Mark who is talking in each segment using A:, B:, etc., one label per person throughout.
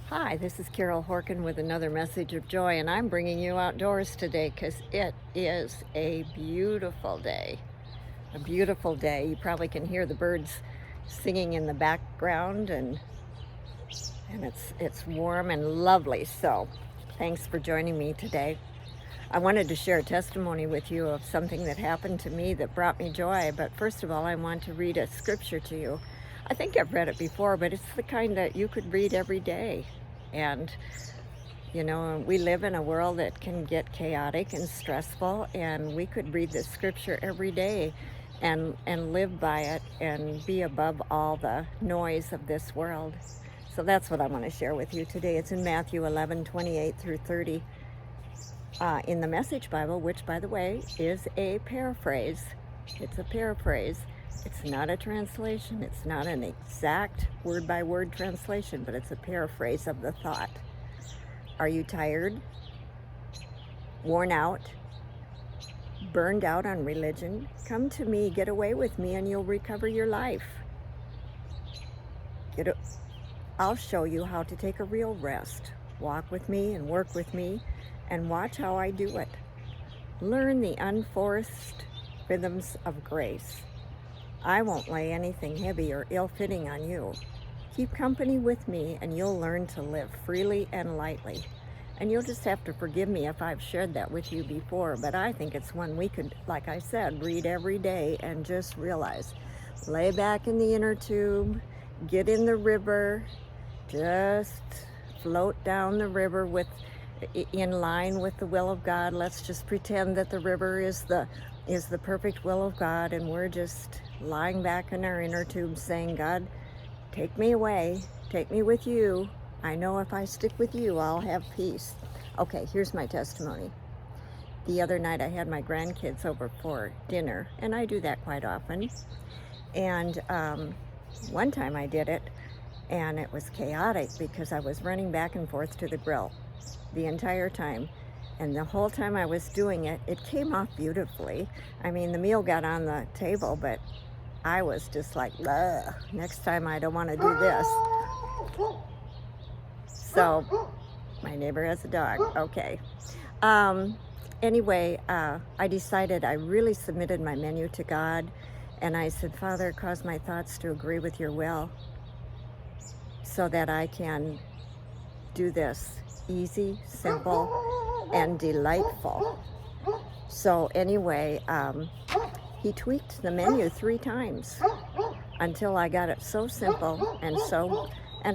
A: Hi, this is Carol Horkin with another message of joy, and I'm bringing you outdoors today because it is a beautiful day. A beautiful day. You probably can hear the birds singing in the background, and it's warm and lovely. So, thanks for joining me today. I wanted to share a testimony with you of something that happened to me that brought me joy, but first of all, I want to read a scripture to you. I think I've read it before, but it's the kind that you could read every day. And we live in a world that can get chaotic and stressful, and we could read this scripture every day and live by it and be above all the noise of this world. So that's what I want to share with you today. It's in Matthew 11:28 through 30 in the Message Bible, which, by the way, is a paraphrase. It's a paraphrase. It's not a translation. It's not an exact word-by-word translation, but it's a paraphrase of the thought. Are you tired, worn out, burned out on religion? Come to me, get away with me, and you'll recover your life. I'll show you how to take a real rest. Walk with me and work with me, and watch how I do it. Learn the unforced rhythms of grace. I won't lay anything heavy or ill-fitting on you. Keep company with me, and you'll learn to live freely and lightly. And you'll just have to forgive me if I've shared that with you before, but I think it's one we could, like I said, read every day and just realize. Lay back in the inner tube, get in the river, just float down the river in line with the will of God. Let's just pretend that the river is the perfect will of God, and we're just lying back in our inner tube saying, God, take me away, take me with you. I know if I stick with you, I'll have peace. Okay, here's my testimony. The other night I had my grandkids over for dinner, and I do that quite often. And one time I did it, and it was chaotic because I was running back and forth to the grill the entire time. And the whole time I was doing it, it came off beautifully. I mean, the meal got on the table, but I was just like, ugh, next time I don't want to do this. So, my neighbor has a dog. Okay. Anyway, I decided I really submitted my menu to God, and I said, Father, cause my thoughts to agree with your will so that I can do this easy, simple, and delightful. So anyway, he tweaked the menu 3 times until I got it so simple and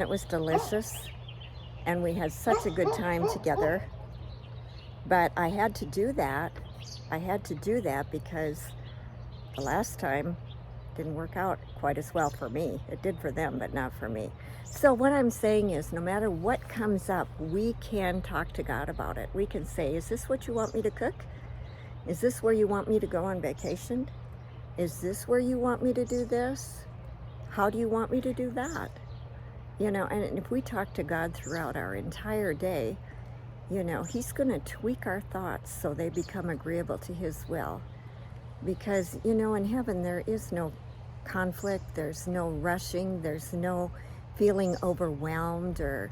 A: it was delicious, and we had such a good time together. But I had to do that. Because the last time didn't work out quite as well for me. It did for them, but not for me. So what I'm saying is, no matter what comes up, we can talk to God about it. We can say, is this what you want me to cook? Is this where you want me to go on vacation? Is this where you want me to do this? How do you want me to do that? And if we talk to God throughout our entire day, he's going to tweak our thoughts so they become agreeable to his will. Because, in heaven there is no conflict, there's no rushing, there's no feeling overwhelmed or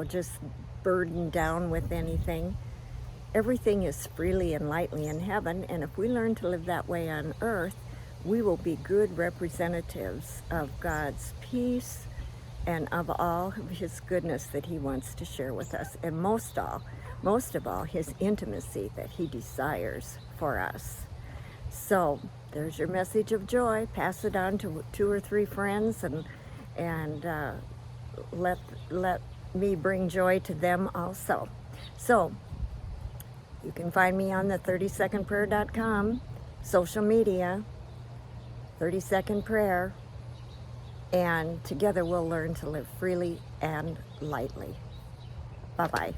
A: just burdened down with anything. Everything is freely and lightly in heaven, and if we learn to live that way on earth, we will be good representatives of God's peace and of all of his goodness that he wants to share with us, and most of all, his intimacy that he desires for us. So there's your message of joy. Pass it on to 2 or 3 friends, and let me bring joy to them also. So you can find me on the 30secondprayer.com, social media, 30-second prayer, and together we'll learn to live freely and lightly. Bye-bye.